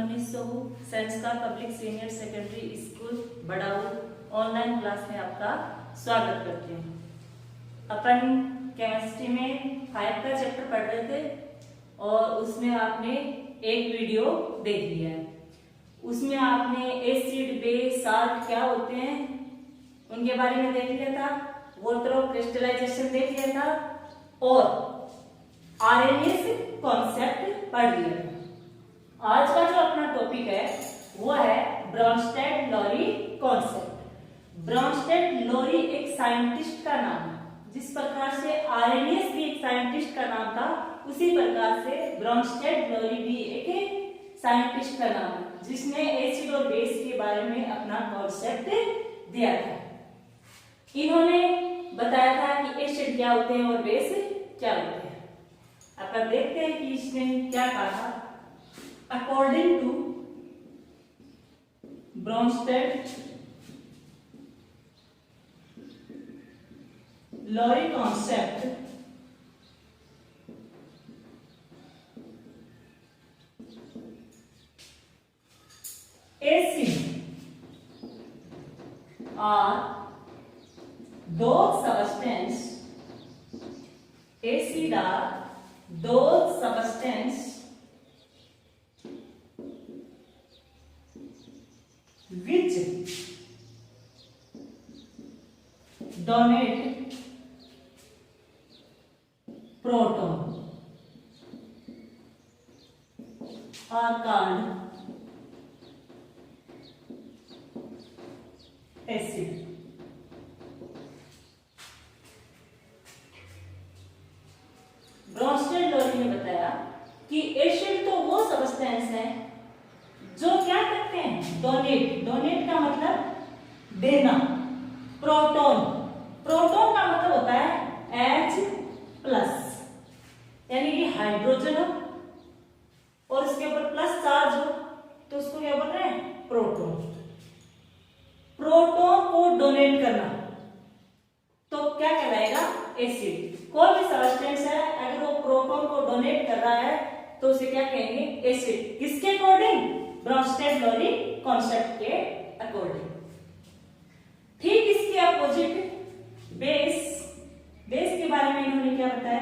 1900 Sanskar public senior secondary school Badau online class में आपका स्वागत करती हूँ। अपन केमिस्ट्री में 5 का चैप्टर पढ़ रहे थे और उसमें आपने एक वीडियो देख लिया है। उसमें आपने एसिड, बेस, साल्ट क्या होते हैं उनके बारे में देख लिया था, वाटर ऑफ क्रिस्टलाइजेशन देख लिया था और आरएनए कॉन्सेप्ट पढ़ लिया था। आज का जो अपना टॉपिक है वो है ब्रॉन्स्टेड-लोरी कॉन्सेप्ट। ब्रॉन्स्टेड-लोरी एक साइंटिस्ट का नाम है। जिस प्रकार से आरएनए भी एक साइंटिस्ट का नाम था, उसी प्रकार से ब्रॉन्स्टेड-लोरी भी एक साइंटिस्ट का नाम है, जिसने एसिड और बेस के बारे में अपना कॉन्सेप्ट दिया था। इन्होंने बताया था कि एसिड क्या होते हैं और बेस क्या होते हैं। अपन देखते हैं कि इसने क्या कहा। According to Bronsted-Lowry concept, acid are those substances which donate proton are called acid. ब्रॉन्स्टेड-लोरी ने बताया कि एसिड तो वो सब्सटेंस है जो क्या करते हैं, डोनेट का मतलब देना। प्रोटॉन का मतलब होता है H+, यानी कि हाइड्रोजन हो और उसके ऊपर प्लस चार्ज हो तो उसको क्या बोल रहे हैं, प्रोटॉन को डोनेट करना तो क्या कहलाएगा, एसिड। कोई भी सब्सटेंस है अगर वो प्रोटॉन को डोनेट कर रहा है तो उसे क्या कहेंगे, एसिड। किसके अकॉर्डिंग, ब्रॉन्स्टेड-लोरी कॉन्सेप्ट के अकॉर्डिंग। ठीक इसके अपोजिट बेस के बारे में इन्होंने क्या बताया,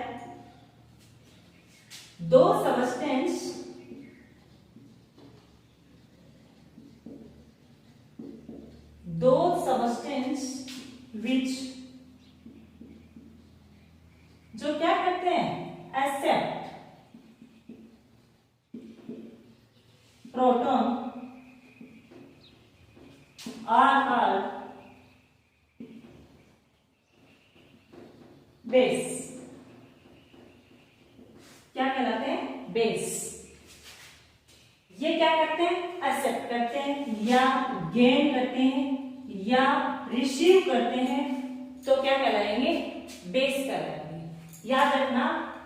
दो सब्सटेंस विच जो क्या करते हैं, accept proton are called base. क्या कहलाते हैं, बेस। ये क्या करते हैं, एक्सेप्ट करते हैं या गेन करते हैं या रिसीव करते हैं तो क्या कहलाएंगे, बेस कहलाएंगे। याद रखना,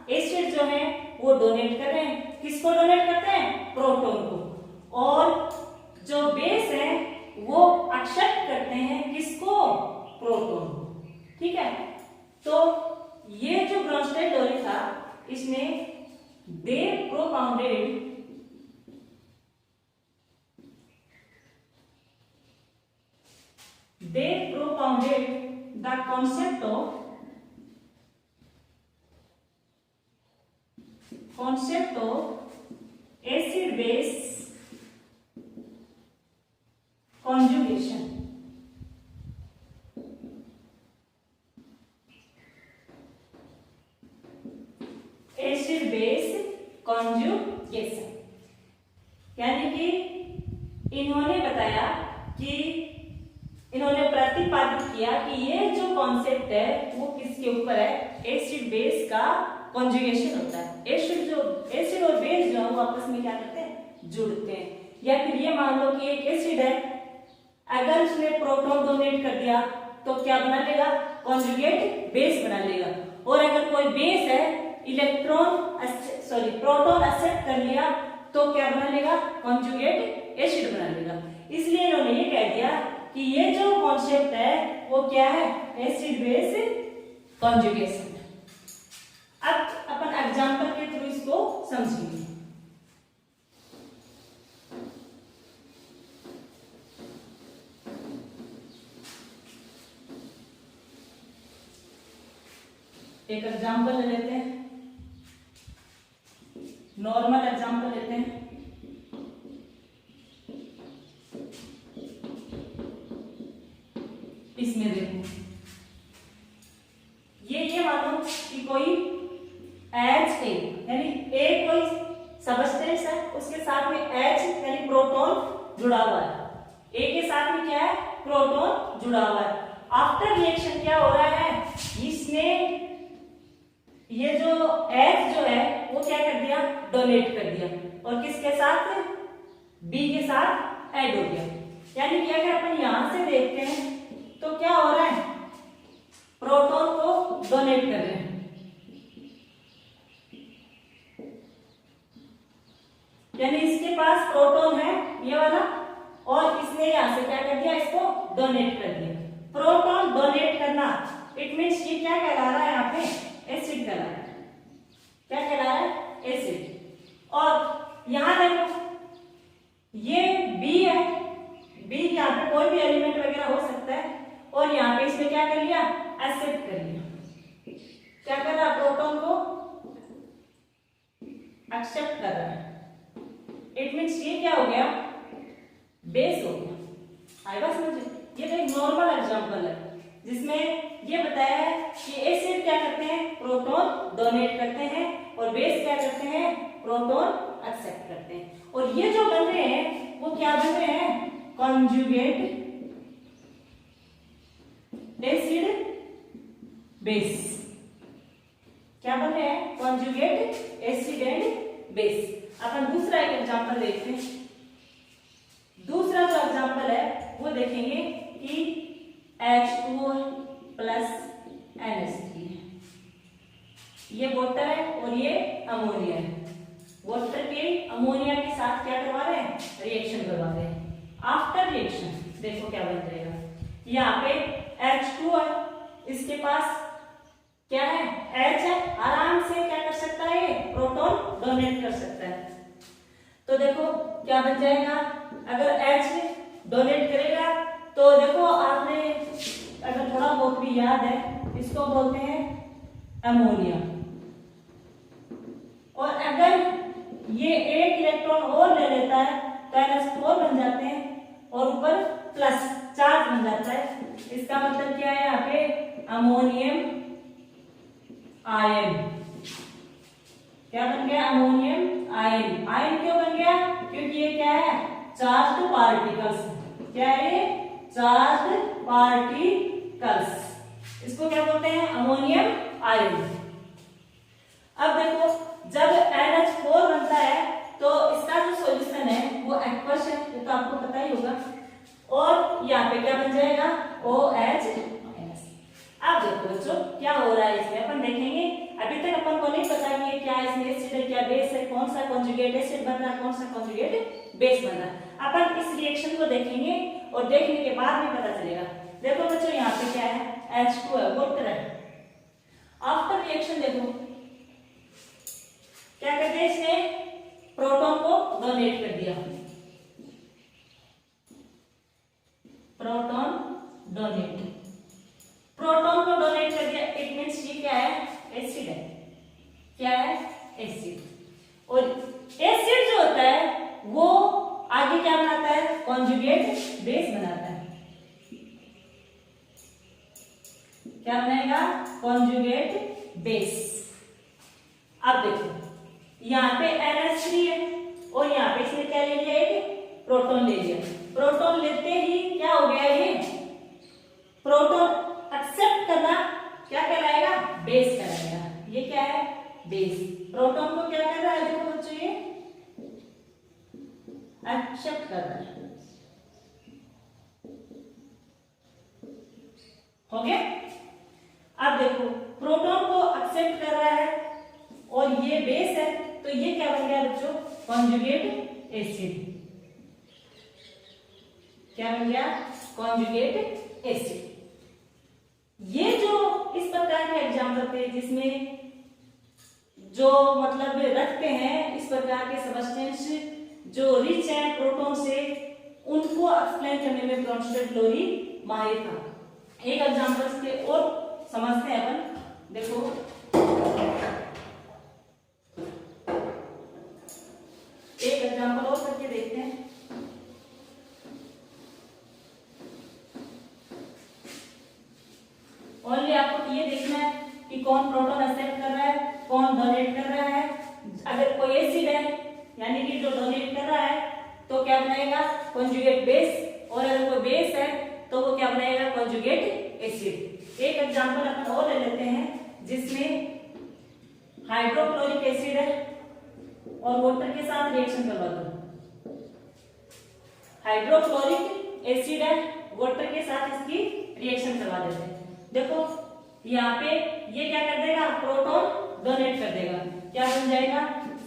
एसिड जो है वो डोनेट कर रहे हैं, किसको डोनेट करते हैं, प्रोटॉन को, और जो बेस है वो एक्सेप्ट करते हैं किसको, प्रोटॉन को। ठीक है, तो ये जो ब्रॉन्स्टेड-लोरी था इसने they propounded the concept of acid base conjugation. Acid base conjugation, यानी कि इन्होंने बताया कि इन्होंने प्रतिपादित किया कि ये जो कॉन्सेप्ट है वो किसके ऊपर है, एसिड बेस का कॉन्जुगेशन होता है। एसिड और बेस जो है वो आपस में क्या करते हैं, जुड़ते हैं। या फिर ये मान लो कि एक एसिड है, अगर उसने प्रोटॉन डोनेट कर दिया तो क्या बना लेगा, कॉन्जुगेट बेस बना लेगा। और अगर कोई बेस है, प्रोटॉन एक्सेप्ट कर लिया तो क्या बना लेगा, कॉन्जुगेट एसिड बना लेगा। इसलिए इन्होंने ये कह दिया कि ये जो कॉन्सेप्ट है वो क्या है, एसिड बेस कॉन्जुगेशन। अब अपन एग्जांपल के थ्रू इसको समझेंगे। एक एग्जांपल ले लेते हैं, नॉर्मल एग्जांपल लेते हैं। इसमें देखो ये मानो कि कोई H ए यानी ए कोई सबस्टेंस है, उसके साथ में H यानी प्रोटॉन जुड़ा हुआ है। ए के साथ में क्या है, प्रोटॉन जुड़ा हुआ है। आफ्टर रिएक्शन क्या हो रहा है, इसने ये जो H जो है वो क्या कर दिया, डोनेट कर दिया, और किसके साथ, B के साथ ऐड हो गया। यानी कि अगर अपन यहां से देखते हैं तो क्या हो रहा है, प्रोटॉन को डोनेट कर रहे हैं। यानी इसके पास प्रोटॉन है ये वाला, और इसने यहां से क्या कर दिया, इसको डोनेट कर दिया। प्रोटॉन डोनेट करना इट मींस ये क्या कहला रहा है, यहाँ पे एसिड कहला रहा है। क्या कहला रहा है, एसिड। और यहां देखो ये बी है, बी यहाँ पे कोई भी एलिमेंट वगैरह हो सकता है, और यहाँ पे इसने क्या कर लिया, एक्सेप्ट कर लिया। क्या कर रहा है, प्रोटॉन को एक्सेप्ट कर रहा है। इट मींस ये क्या हो गया, बेस हो गया। आएगा समझे। ये तो एक नॉर्मल एग्जांपल है जिसमें ये बताया है कि एसिड क्या करते हैं, प्रोटॉन डोनेट करते हैं, और बेस क्या करते हैं, प्रोटॉन एक्सेप्ट करते हैं। और ये जो बन रहे हैं वो क्या बन रहे हैं, कॉन्जुगेट एसिड बेस। क्या बन रहे हैं, कॉन्जुगेट एसिड एंड बेस। अपन दूसरा एक एग्जांपल देखते हैं। दूसरा जो एग्जांपल है वो देखेंगे कि H2O प्लस NH3 है, ये वाटर है और ये अमोनिया है। वाटर के अमोनिया के साथ क्या करवा रहे हैं, रिएक्शन करवा रहे हैं। आफ्टर रिएक्शन देखो क्या बन जाएगा, यहाँ पे H2 है, इसके पास क्या है, H है, आराम से क्या कर सकता है, प्रोटॉन डोनेट कर सकता है। तो देखो क्या बन जाएगा, अगर H डोनेट करेगा तो देखो आपने अगर थोड़ा बहुत भी याद है, इसको बोलते हैं अमोनिया। और अगर ये एक इलेक्ट्रॉन और ले लेता है तो NH4 बन जाते हैं, और ऊपर प्लस चार्ज बन जाता है। इसका मतलब क्या है, यहाँ पे अमोनियम आयन। क्या बन गया, अमोनियम आयन। आयन क्यों बन गया, क्योंकि ये क्या है, चार्ज्ड पार्टिकल्स। क्या है ये, चार्ज्ड पार्टिकल्स। इसको क्या बोलते हैं, अमोनियम आयन। अब देखो जब NH4 बनता है तो इसका जो सॉल्यूशन है वो एक्वस है, ये तो आपको पता ही होगा। और यहाँ पे क्या बन जाएगा, OH। अब देखो बच्चों क्या हो रहा है इसमें, अपन देखेंगे। अभी तक अपन को नहीं पता कि क्या इसमें एसिड है, क्या बेस है, कौन सा कॉन्जुगेट एसिड बन रहा है, कौन सा कॉन्जुगेट बेस बन रहा है। अपन इस रिएक्शन को देखेंगे और देखने के बाद में पता चलेगा। देखो बच्चों यहाँ पे क्या है, H2 है, वाटर है। आफ्टर रिएक्शन देखो क्या करते हैं, इसने प्रोटॉन को डोनेट कर दिया। प्रोटॉन डोनेट, प्रोटॉन को डोनेट कर दिया, इट मींस ये क्या है, एसिड है। क्या है, एसिड। और एसिड जो होता है वो आगे क्या बनाता है, कॉन्जुगेट बेस बनाता है। क्या बनाएगा, कॉन्जुगेट बेस। अब देखो यहाँ पे NH3 है, और यहाँ पे इसने क्या ले लिया, एक प्रोटॉन ले लिया। प्रोटॉन लेते ही क्या हो गया, ये प्रोटॉन एक्सेप्ट करना क्या कहलाएगा, बेस कहलाएगा। ये क्या है, बेस। प्रोटॉन को क्या कर रहा है, देखो बच्चों ये एक्सेप्ट कर रहा है। हो गया। अब देखो प्रोटॉन को एक्सेप्ट कर रहा है और ये बेस है, तो ये क्या बन गया बच्चों, कॉन्जुगेट एसिड। क्या बन गया, कॉन्जुगेट एसिड। ये जो इस प्रकार के एग्जाम्पल थे जिसमें जो मतलब रखते हैं इस प्रकार के सबस्टेंस जो रिच है प्रोटॉन से, उनको एक्सप्लेन करने में ब्रॉन्स्टेड लोरी माहिर था। एक एग्जाम्पल के और समझते हैं अपन। देखो एक एग्जांपल और करके देखते हैं। ओनली आपको ये देखना है कि कौन प्रोटॉन एक्सेप्ट कर रहा है, कौन डोनेट कर रहा है। अगर कोई एसिड है यानी कि जो डोनेट कर रहा है तो क्या बनाएगा, कॉन्जुगेट बेस, और अगर कोई बेस है तो वो क्या बनाएगा, कॉन्जुगेट एसिड। एक एग्जांपल अपन और ले लेते हैं जिसमें हाइड्रोक्लोरिक एसिड है और वाटर के साथ रिएक्शन करवा दो। हाइड्रोक्लोरिक एसिड है, वाटर के साथ इसकी रिएक्शन करवा देते हैं। देखो यहाँ पे ये क्या कर देगा, प्रोटॉन डोनेट कर देगा, क्या बन जाएगा,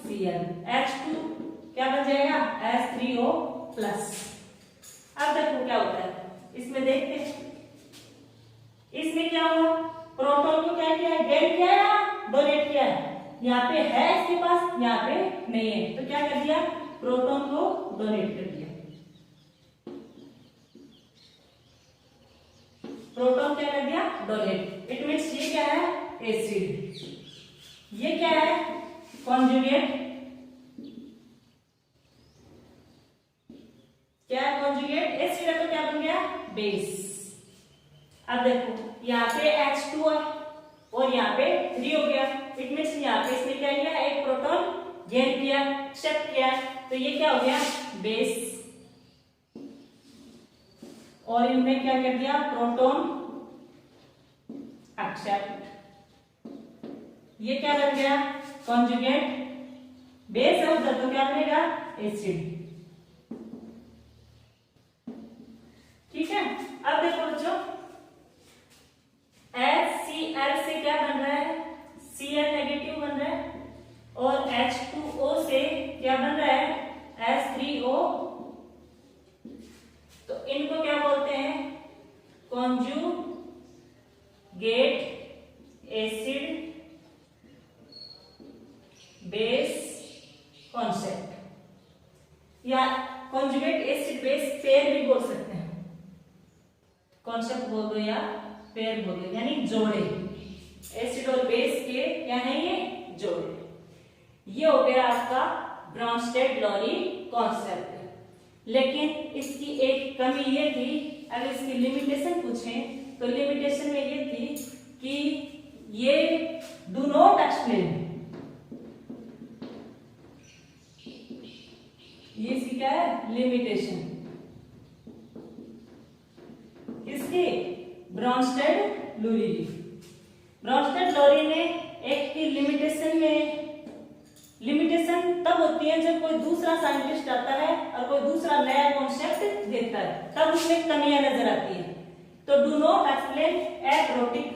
Cl, H2 क्या बन जाएगा, H3O प्लस। अब देखो क्या होता है इसमें, देखते हैं इसमें क्या हुआ, प्रोटॉन को क्या किया है, गेन किया है, डोनेट किया है। यहाँ पे है इसके पास, यहाँ पे नहीं है, तो क्या कर दिया, प्रोटॉन को डोनेट कर दिया। प्रोटॉन क्या कर दिया, डोनेट। इट मीन्स ये क्या है, एसिड, ये क्या है, कॉन्जुगेट, क्या कॉन्जुगेट एसिड है तो क्या बन गया, बेस। अब देखो यहाँ पे H2 है और यहाँ पे 3 हो गया। इट मीन्स यहाँ पे इसने क्या किया, एक प्रोटॉन गेन किया, एक्सेप्ट किया, तो ये क्या हो गया, बेस। और इनमें क्या कर दिया, प्रोटॉन एक्सेप्ट, ये क्या बन गया, कॉन्जुगेट बेस है उधर, तो क्या बनेगा, एसिड। ठीक है। अब देखो बच्चों, HCl से क्या बन रहा है, Cl नेगेटिव बन रहा है, और H2O से क्या बन रहा है, H3O। तो इनको क्या बोलते हैं, कॉन्जुगेट एसिड बेस कॉन्सेप्ट, या कॉन्जुगेट एसिड बेस पेयर भी बोल सकते हैं, कॉन्सेप्ट बोल दो या पेयर बोल दो, यानी जोड़े। एसिड और बेस के क्या है, ये जोड़े। ये हो गया आपका ब्रॉन्स्टेड-लोरी कॉन्सेप्ट। लेकिन इसकी एक कमी ये थी, अगर इसकी लिमिटेशन पूछें तो लिमिटेशन में ये थी कि ये डू नॉट एक्सप्लेन, ये इसकी क्या है, लिमिटेशन, किसकी, ब्रॉन्स्टेड-लोरी की। ब्रॉन्स्टेड-लोरी ने एक की लिमिटेशन में, लिमिटेशन तब होती है जब कोई दूसरा साइंटिस्ट आता है और कोई दूसरा नया कॉन्सेप्ट देता है, तब उसमें कमियां नजर आती हैं। तो do not explain aprotic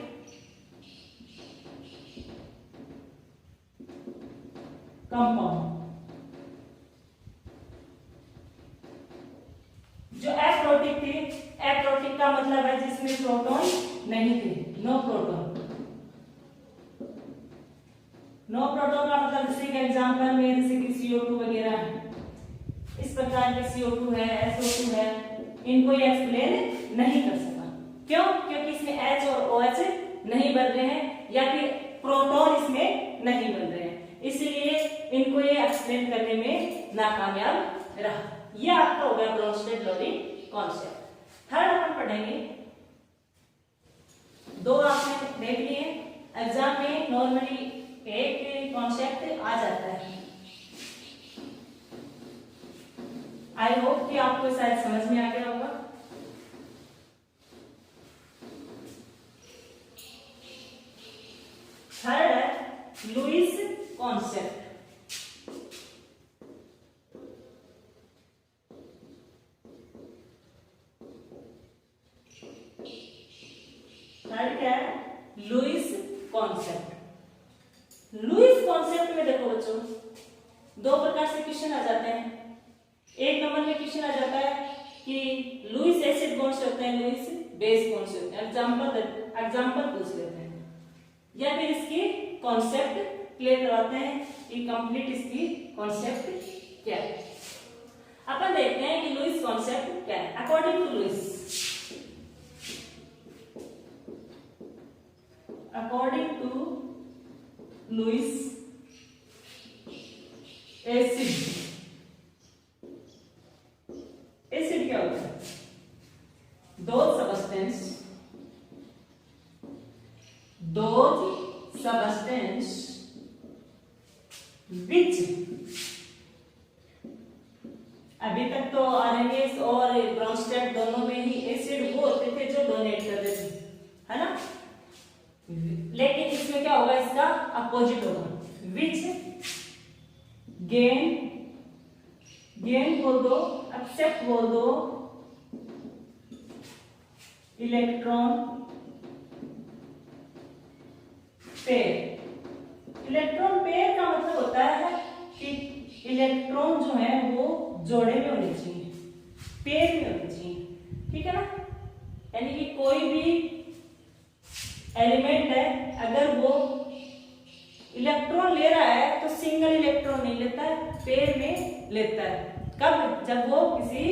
compound, जो एप्रोटिक थी, एप्रोटिक का मतलब है जिसमें प्रोटॉन नहीं थे, नो प्रोटॉन। नो प्रोटॉन का मतलब जैसे कि एग्जांपल में जैसे कि CO2 वगैरह, इस प्रकार के CO2 है, SO2 है, इनको ये एक्सप्लेन नहीं कर सका। क्यों? क्योंकि इसमें H और OH नहीं बन रहे हैं, या फिर प्रोटॉन इसमें नहीं बन रहे हैं, इसलिए इनको ये एक्सप्लेन करने में नाकामयाब रहा। ये आपका हो गया ब्रॉन्स्टेड-लोरी कॉन्सेप्ट। थर्ड अपन पढ़ेंगे, दो आपने देख लिए, एग्जाम में नॉर्मली एक कॉन्सेप्ट आ जाता है। आई होप कि आपको शायद समझ में आ गया होगा। थर्ड है लुईस कॉन्सेप्ट। थर्ड क्या है, लुईस कॉन्सेप्ट। लुईस कॉन्सेप्ट में देखो बच्चों, दो प्रकार से क्वेश्चन आ जाते हैं। एक नंबर में क्वेश्चन आ जाता है कि लुईस एसिड कौन से होते हैं, लुईस बेस कौन से होते हैं, एग्जांपल पूछ लेते हैं, या फिर इसकी कॉन्सेप्ट क्लियर करवाते हैं कि कंप्लीट इसकी कॉन्सेप्ट क्या है। अपन देखते हैं कि लुईस कॉन्सेप्ट क्या है। According to Lewis, Lewis acid. Acid क्या होता है? those substance which, अभी तक तो आरएनएस और ब्रॉन्स्टेड दोनों में ही एसिड वो होते थे जो डोनेट कर रहे थे, है ना। लेकिन इसमें क्या होगा, इसका अपोजिट होगा, विच गेन बोल दो, एक्सेप्ट बोल दो, इलेक्ट्रॉन पेयर। इलेक्ट्रॉन पेयर का मतलब होता है कि इलेक्ट्रॉन जो है वो जोड़े में होने चाहिए, पेयर में होने चाहिए, ठीक है ना। यानी कि कोई भी एलिमेंट है, अगर वो इलेक्ट्रॉन ले रहा है तो सिंगल इलेक्ट्रॉन नहीं लेता है, पेयर में लेता है। कब? जब वो किसी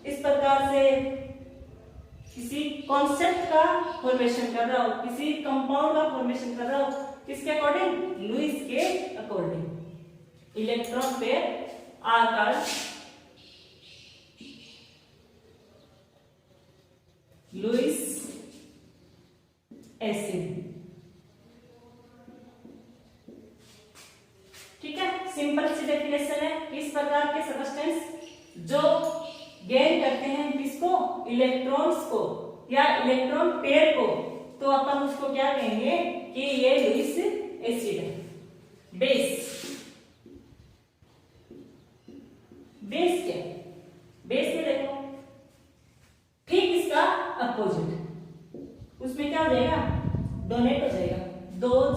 इस प्रकार से किसी कॉन्सेप्ट का फॉर्मेशन कर रहा हो, किसी कंपाउंड का फॉर्मेशन कर रहा हो, किसके अकॉर्डिंग? लुईस के according. Electron pair are called Lewis acid, ठीक है। सिंपल सी डेफिनेशन है। इस प्रकार के सब्सटेंस जो गेन करते हैं किसको? इलेक्ट्रॉन्स को या इलेक्ट्रॉन पेयर को, तो अपन उसको क्या कहेंगे कि ये लुईस एसिड है। बेस, बेस क्या है? बेस में देखो ठीक इसका अपोजिट, उसमें क्या हो जाएगा? डोनेट हो जाएगा। Those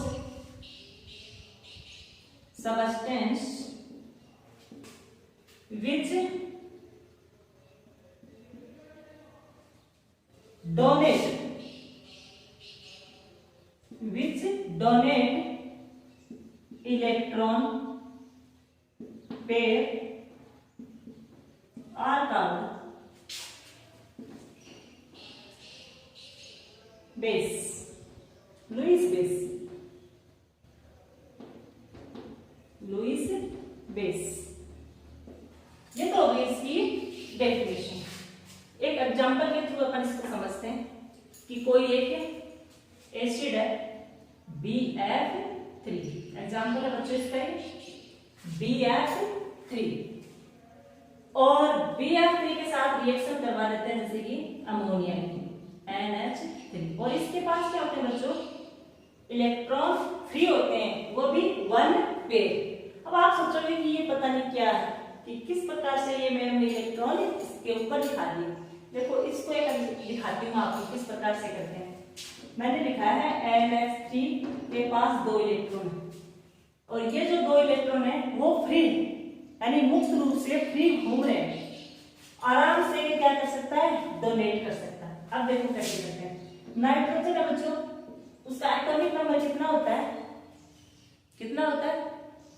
substance which donate electron pair are called base, Lewis base, Lewis base। ये तो हो गई इसकी डेफिनेशन। एक एग्जांपल के थ्रू अपन इसको समझते हैं कि कोई एक एसिड है BF3। एग्जांपल है बच्चों इसका BF3, और BF3 के साथ रिएक्शन करवा देते हैं जैसे कि अमोनिया की NH3, और इसके पास क्या होते हैं बच्चों? इलेक्ट्रॉन फ्री होते हैं, वो भी 1 पेयर। अब आप सोचोगे कि ये पता नहीं क्या है, कि किस प्रकार से ये मैंने इलेक्ट्रॉन इसके ऊपर दिखा दिए। देखो इसको एक दिखाती हूँ आपको किस प्रकार से करते हैं। मैंने लिखा है NH3 के पास 2 इलेक्ट्रॉन है, और ये जो 2 इलेक्ट्रॉन है वो फ्री, यानी मुक्त रूप से फ्री घूम रहे हैं, आराम से ये क्या कर सकता है? डोनेट कर सकता है। अब देखो कैसे करते हैं। नाइट्रोजन है बच्चों, उसका एटॉमिक नंबर कितना होता है? कितना होता है?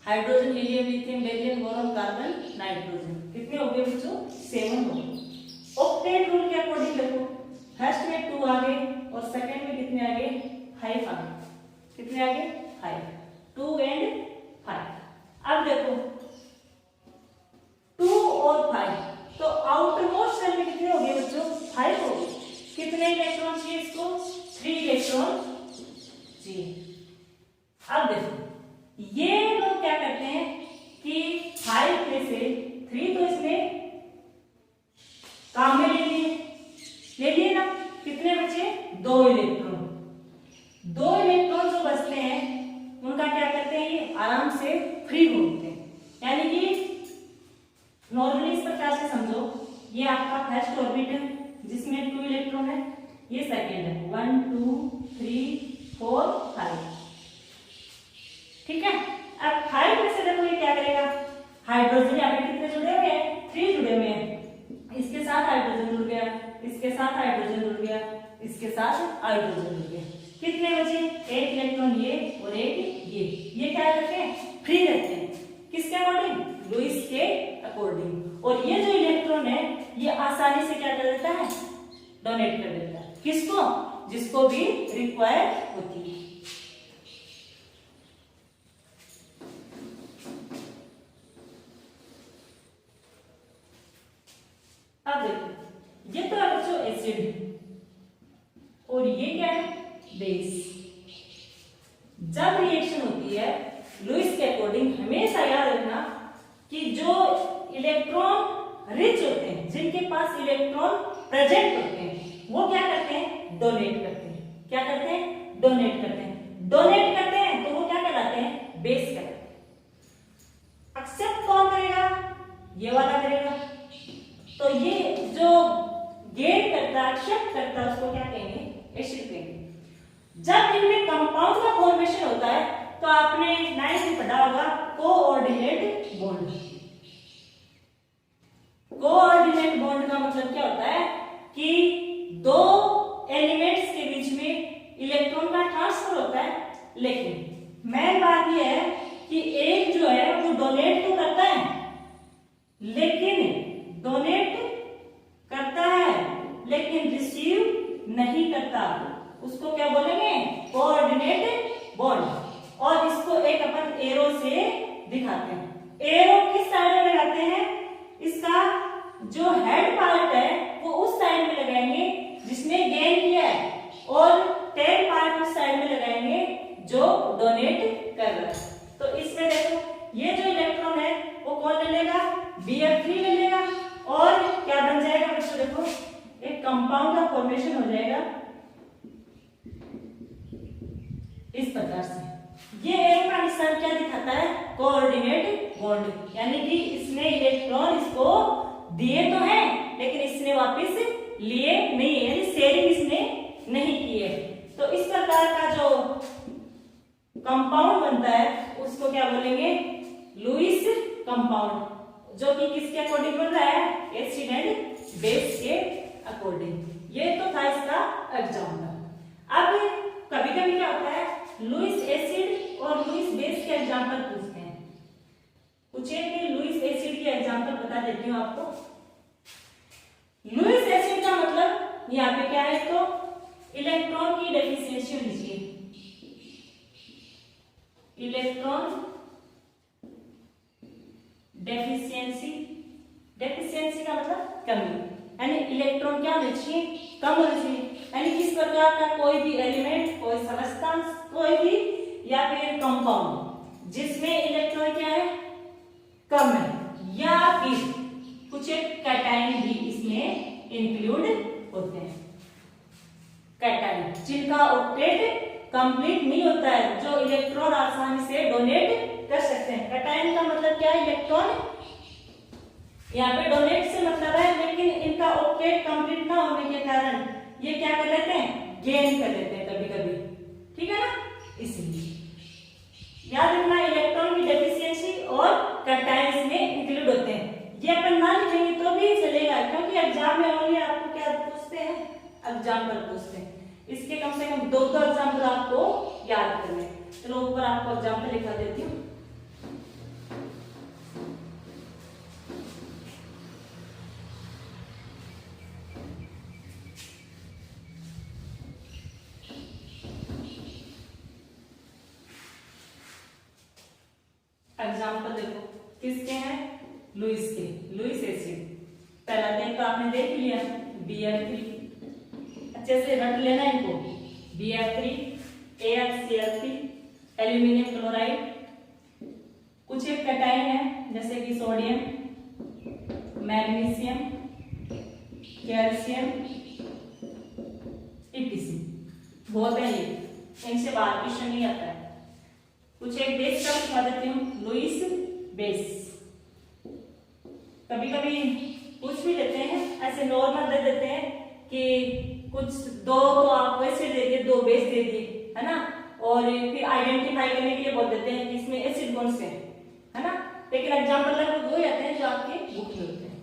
Hydrogen, helium, lithium, beryllium, boron, carbon, nitrogen, कितने हो गए बच्चों? 7 हो गए। ऑक्टेट रूल के अकॉर्डिंग देखो, फर्स्ट में 2 आ गए और सेकंड में कितने आ गए? 5 आ गए। कितने आ गए? 5, 2 and 5। अब देखो 2 और 5, तो आउटर मोस्ट सेल में कितने हो गए बच्चों? 5 हो गए। कितने इलेक्ट्रॉन चाहिए इसको? 3 इलेक्ट्रॉन चाहिए। अब देखो ये लोग क्या करते हैं कि 5 में से 3 तो इसने काम में ले लिए ना, कितने बचे? 2 इलेक्ट्रॉन। 2 इलेक्ट्रॉन जो बचते हैं उनका क्या करते हैं? ये आराम से फ्री घूमते हैं। यानी कि नॉर्मली इस प्रकार से समझो, ये आपका फर्स्ट ऑर्बिट है जिसमें 2 इलेक्ट्रॉन है, ये सेकंड है 1 2 3 4 5, ठीक है। अब 5 में से देखो ये क्या करेगा? हाइड्रोजन यहाँ पे कितने जुड़े हुए हैं? 3 जुड़े हुए हैं। इसके साथ हाइड्रोजन जुड़ गया, इसके साथ हाइड्रोजन जुड़ गया, इसके साथ हाइड्रोजन जुड़ गया। कितने बचे? 1 इलेक्ट्रॉन ये और 1 ये क्या रहते हैं? फ्री रहते हैं। किसके अकॉर्डिंग? लुईस के अकॉर्डिंग। और ये जो इलेक्ट्रॉन है ये आसानी से क्या कर देता है? डोनेट कर देता है। किसको? जिसको भी रिक्वायर होती है। अब देखो, ये तो है बच्चों एसिड और ये क्या है बेस। जब रिएक्शन होती है लुईस के अकॉर्डिंग हमेशा याद रखना कि जो इलेक्ट्रॉन रिच होते हैं, जिनके पास इलेक्ट्रॉन प्रेजेंट होते हैं, वो क्या करते हैं डोनेट करते हैं। क्या करते हैं डोनेट करते हैं। डोनेट करते हैं तो वो क्या कहलाते हैं बेस कहलाते हैं। एक्सेप्ट कौन करेगा ये वाला करेगा। तो ये जो गेन करता है एक्सेप्ट करता है उसको क्या कहेंगे एसिड कहेंगे। जब इनमें कंपाउंड का फॉर्मेशन होता है तो आपने 9th में पढ़ा होगा कोऑर्डिनेट बॉन्ड। कोऑर्डिनेट बॉन्ड का मतलब क्या होता है कि दो एलिमेंट्स के बीच में इलेक्ट्रॉन का ट्रांसफर होता है, लेकिन मेन बात यह है कि एक जो है वो डोनेट तो करता है, लेकिन डोनेट करता है लेकिन रिसीव नहीं करता। उसको क्या बोलेंगे कोऑर्डिनेट बॉन्ड। और इसको एक अपन एरो से दिखाते हैं। एरो किस साइड में लगाते हैं, इसका जो हेड पार्ट है वो उस साइड में लगाएंगे जिसने गेन किया है, और टेल पार्ट उस साइड में लगाएंगे जो डोनेट कर रहा है। तो इसमें देखो ये जो इलेक्ट्रॉन है वो कौन ले लेगा Bf3 ले लेगा, और क्या बन जाएगा बच्चों देखो एक कंपाउंड का फॉर्मेशन हो जाएगा इस प्रकार से। ये एरो का निशान क्या दिखाता है कोऑर्डिनेट बॉन्ड, यानी कि इसने इलेक्ट्रॉन इसको दिए तो हैं लेकिन इसने वापस लिए नहीं है, यानी शेयरिंग इसने नहीं की है। तो इस प्रकार का जो कंपाउंड बनता है उसको क्या बोलेंगे लुईस कंपाउंड, जो कि किसके अकॉर्डिंग बन रहा है एसिड एंड बेस के अकॉर्डिंग। ये तो था इसका एग्जाम्पल। अब कभी कभी क्या होता है लुईस एसिड और लुईस बेस के एग्जाम्पल पूछते हैं। पूछिए कि लुईस एसिड के एग्जाम्पल बता देती हूँ आपको। लुईस एसिड का मतलब यहाँ पे क्या है तो इलेक्ट्रॉन की डेफिशिएंसी लीजिए। इलेक्ट्रॉन डेफिशिएंसी, डेफिशिएंसी का मतलब कमी, यानी इलेक्ट्रॉन क्या होना चाहिए कम होना चाहिए। यानी किस प्रकार का कोई भी एलिमेंट, कोई सबस्टेंस, कोई भी या फिर कंपाउंड जिसमें इलेक्ट्रॉन क्या है कम है, या फिर कुछ एक कैटायन भी इसमें इंक्लूड होते हैं। कैटायन जिनका ऑक्टेट कंप्लीट नहीं होता है, जो इलेक्ट्रॉन आसानी से डोनेट कर सकते हैं। कैटायन का मतलब क्या है इलेक्ट्रॉन, यहाँ पे डोनेट से मतलब है, लेकिन इनका ऑक्टेट कंप्लीट ना होने के कारण ये क्या कर लेते हैं गेन कर लेते हैं कभी कभी, ठीक है ना। इसलिए याद रखना इलेक्ट्रॉन की डेफिशिएंसी और कैटायंस में इंक्लूड होते हैं। ये अपन ना लिखेंगे तो भी चलेगा, क्योंकि एग्जाम में ओनली आपको क्या पूछते हैं एग्जाम्पल पूछते हैं। इसके कम से कम 2 एग्जाम्पल आपको याद करने। चलो ऊपर आपको एग्जाम्पल लिखा देती हूँ। एग्जाम्पल देखो किसके हैं लुईस के, लुईस एसिड। पहला दिन तो आपने देख लिया Bf3, अच्छे से रट लेना इनको। Bf3 AfCl3 aluminium chloride. कुछ एक कैटायन है जैसे कि सोडियम, मैग्नीशियम, कैल्शियम, ETC। बहुत है ये, इनसे बाहर क्वेश्चन नहीं आता है। कुछ एक बेस का दिखा देती हूँ लुईस बेस। कभी कभी पूछ भी लेते हैं, ऐसे नॉर्मल दे देते हैं कि कुछ दो तो आप वैसे दे दिए, 2 बेस दे दिए, है ना, और फिर आइडेंटिफाई करने के लिए बोल देते हैं कि इसमें एसिड कौन से है ना। लेकिन एग्जाम्पल लगभग वो आते हैं जो आपके बुक में होते हैं।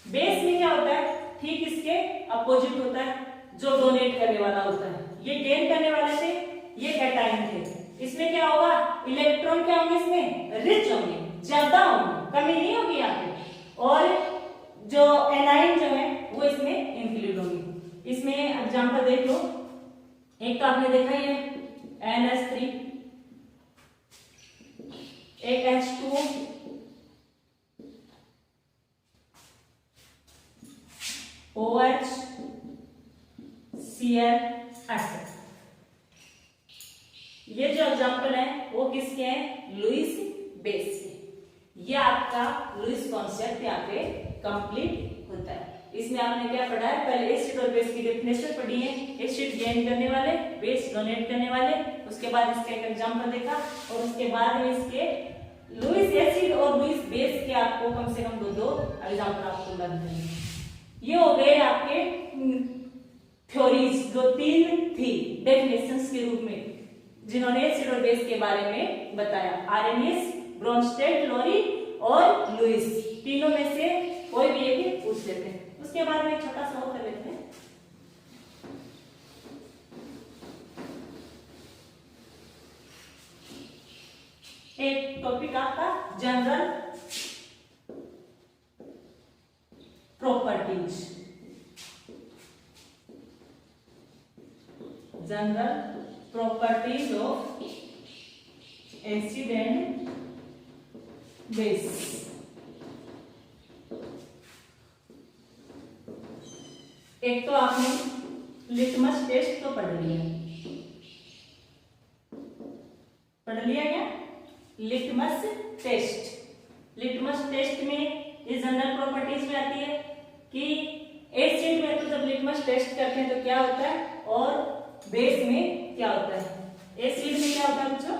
बेस में क्या होता है ठीक इसके अपोजिट होता है, जो डोनेट करने वाला होता है। ये गेन करने वाले थे, ये कैटायन थे। इसमें क्या होगा इलेक्ट्रॉन क्या होंगे इसमें रिच होंगे, ज्यादा होंगे, कमी नहीं होगी यहाँ पे। और जो एनाइन जो है वो इसमें इंक्लूड होंगे। इसमें एग्जांपल देख लो, एक तो आपने देखा ही है NH3, एक H2O, OH, Cl, etc. ये जो एग्जाम्पल है वो किसके हैं? लुईस बेस के। ये आपका लुईस कॉन्सेप्ट यहाँ पे कंप्लीट होता है। इसमें आपने क्या पढ़ा है? पहले एसिड और बेस की डेफिनेशन पढ़ी है। एसिड गेन करने वाले, बेस डोनेट करने वाले, उसके बाद इसका एक एग्जाम्पल देखा और उसके बाद में इसके लुईस एसिड और लुईस बेस के आपको कम से कम दो एग्जाम्पल आपको लर्न करने। ये हो गए आपके थ्योरीज जो तीन थी डेफिनेशंस के रूप में जिन्होंने एसिड और बेस के बारे में बताया। आर्हेनियस, ब्रोंस्टेड, लोरी और लुईस, तीनों में से कोई भी एक पूछ लेते हैं। उसके बाद में एक छोटा सा और कर लेते हैं। एक टॉपिक आपका general properties. General properties of acid and base. एक तो आपने लिटमस टेस्ट तो पढ़ लिया क्या? Litmus test. लिटमस टेस्ट में ये जनरल प्रॉपर्टीज में आती है कि एसिड में तो जब लिटमस टेस्ट करते हैं तो क्या होता है और बेस में क्या होता है। एसिड में क्या होता है बच्चों?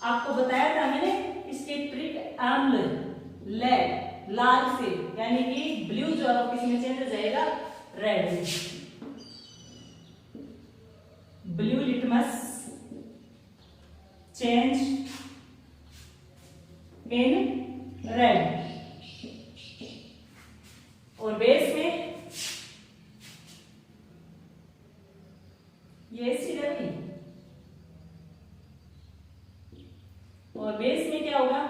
आपको बताया था मैंने, स्टिक्ट्रिक अम्ल, लेड, लाल से, यानी कि ब्लू जो है किस में चेंज हो जाएगा? रेड में। Blue litmus change in red. और बेस में ये एसिड है और बेस में क्या होगा?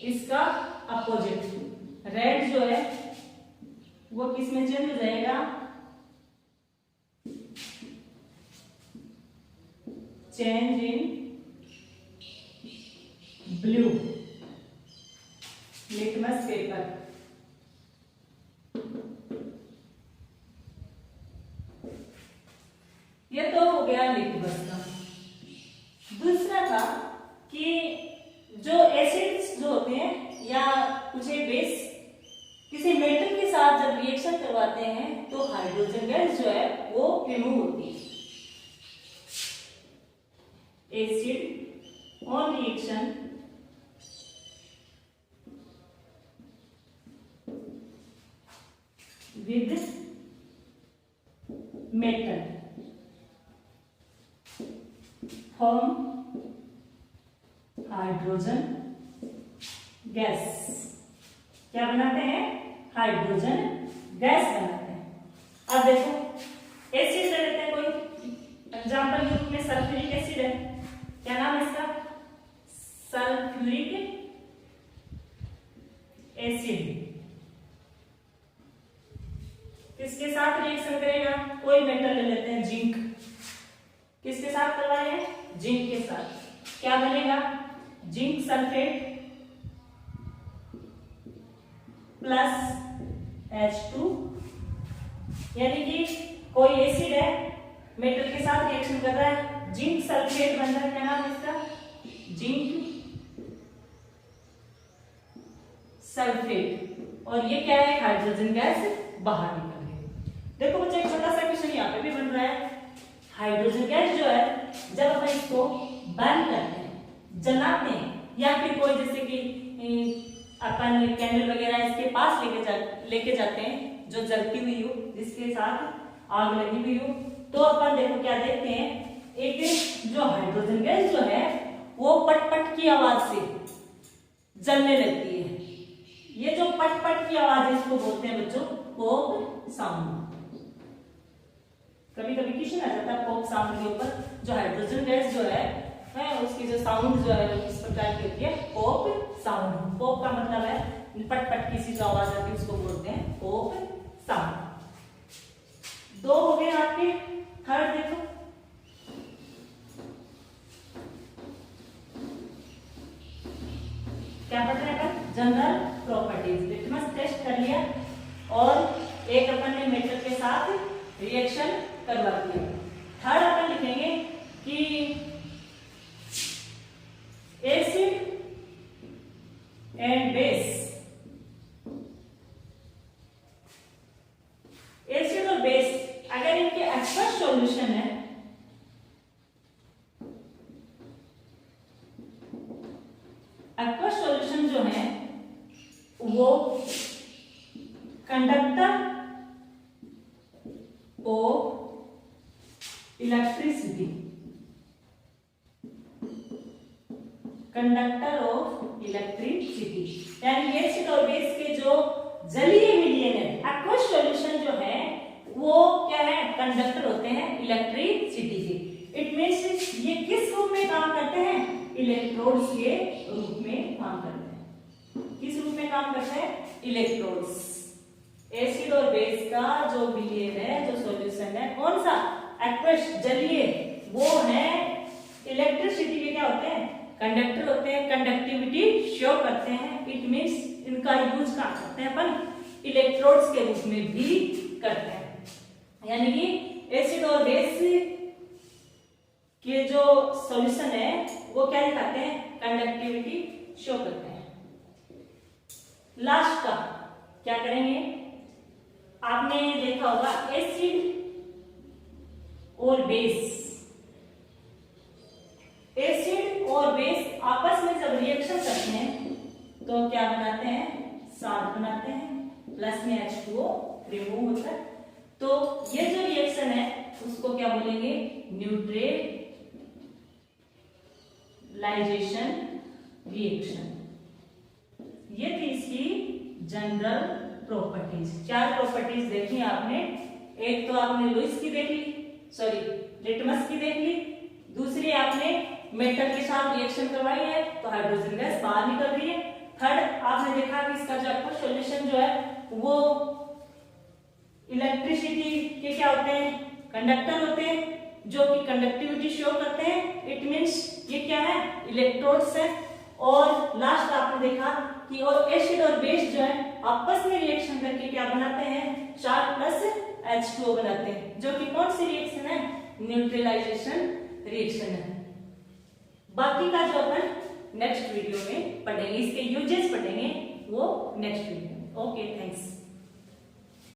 इसका अपोजिट, रेड जो है वो किस में चेंज हो जाएगा? Change in blue litmus paper. ये तो हो गया लिटमस का। दूसरा था कि जो एसिड्स जो होते हैं या कुछ बेस किसी मेटल के साथ जब रिएक्शन करवाते हैं तो हाइड्रोजन गैस जो है वो रिमूव होती है। Acid on reaction with metal form hydrogen gas. क्या बनाते हैं? हाइड्रोजन गैस बनाते हैं। अब देखो एसिड ले लेते हैं कोई एग्जांपल के रूप में सल्फ्यूरिक एसिड है। क्या नाम है इसका? Sulphuric acid. किसके साथ रिएक्शन करेगा? कोई मेटल ले लेते हैं, जिंक। किसके साथ करवाए हैं? जिंक के साथ। क्या बनेगा? जिंक सल्फेट प्लस H2, यानी कि कोई एसिड है मेटल के साथ रिएक्शन कर रहा है, जिंक सल्फेट बन रहा है। क्या नाम है इसका? Zinc sulphate. और ये क्या है? हाइड्रोजन गैस बाहर निकल गई। देखो बच्चे एक छोटा सा क्वेश्चन यहाँ पे भी बन रहा है। हाइड्रोजन गैस जो है जब अपन इसको बर्न करते हैं, जलाते हैं, या फिर कोई जैसे कि अपन कैंडल वगैरह इसके पास लेके जाते हैं जो जलती हुई हो, जिसके साथ आग लगी हुई हो, तो अपन देखो क्या देखते हैं, एक जो हाइड्रोजन गैस जो है वो पट पट की आवाज से जलने लगती है। ये जो पट पट की आवाज है इसको बोलते हैं बच्चों पॉप साउंड। कभी कभी क्वेश्चन आ जाता है पॉप साउंड के ऊपर। जो हाइड्रोजन गैस जो है उसकी जो साउंड जो है इस प्रकार की होती है पॉप साउंड। पॉप का मतलब है पट पट की सी जो आवाज आती है उसको बोलते हैं पॉप साउंड। दो हो गए आपके। थर्ड देखो, क्या पढ़ रहे हैं अपन? General properties. लिटमस टेस्ट कर लिया और एक अपन ने मेटल के साथ रिएक्शन करवा दिया। थर्ड अपन लिखेंगे कि एसिड एंड बेस, एसिड और बेस अगर इनके एक्वस सॉल्यूशन है, एक्वस सॉल्यूशन जो है वो conductor of electricity, conductor of electricity, यानी एसिड और बेस के जो जलीय विलयन है, एक्वस सॉल्यूशन जो है वो क्या है, कंडक्टर होते हैं इलेक्ट्रिसिटी के। इट मींस ये किस रूप में काम करते हैं, इलेक्ट्रोड्स के रूप में काम करते हैं। किस रूप में काम करते हैं, इलेक्ट्रोड्स। एसिड और बेस का जो विलयन है, जो सॉल्यूशन है, कौन सा, एक्वस जलीय, वो है इलेक्ट्रिसिटी के क्या होते हैं, कंडक्टर होते हैं, कंडक्टिविटी शो करते हैं। इट मींस इनका यूज कहाँ करते हैं अपन, इलेक्ट्रोड्स के रूप में भी करते हैं। यानी कि एसिड और बेस के जो सॉल्यूशन है वो क्या दिखाते हैं, कंडक्टिविटी शो करते हैं। लास्ट का क्या करेंगे, आपने देखा होगा एसिड और बेस, एसिड और बेस आपस में जब रिएक्शन करते हैं तो क्या बनाते हैं, साल्ट बनाते हैं, प्लस में H2O रिमूव होता है। तो ये जो रिएक्शन है उसको क्या बोलेंगे, न्यूट्रलाइजेशन रिएक्शन। ये थी इसकी जनरल प्रॉपर्टीज। चार प्रॉपर्टीज देखी आपने, एक तो आपने लुईस की देख ली, सॉरी लिटमस की देख ली, दूसरी आपने मेटल के साथ रिएक्शन करवाई है तो हाइड्रोजन गैस बाहर निकल रही है। थर्ड आपने देखा कि इसका जो एक्वस सॉल्यूशन जो है वो इलेक्ट्रिसिटी के क्या होते हैं, कंडक्टर होते हैं, जो कि कंडक्टिविटी शो करते हैं। इट मींस ये क्या है, इलेक्ट्रोड्स है। और लास्ट आपने देखा कि और एसिड और बेस जो है आपस में रिएक्शन करके क्या बनाते हैं, चार प्लस H2O बनाते हैं, जो कि कौन सी रिएक्शन है, न्यूट्रलाइजेशन रिएक्शन है। बाकी का जो अपन नेक्स्ट वीडियो में पढ़ेंगे, इसके यूजेस पढ़ेंगे वो नेक्स्ट वीडियो में। Okay, thanks.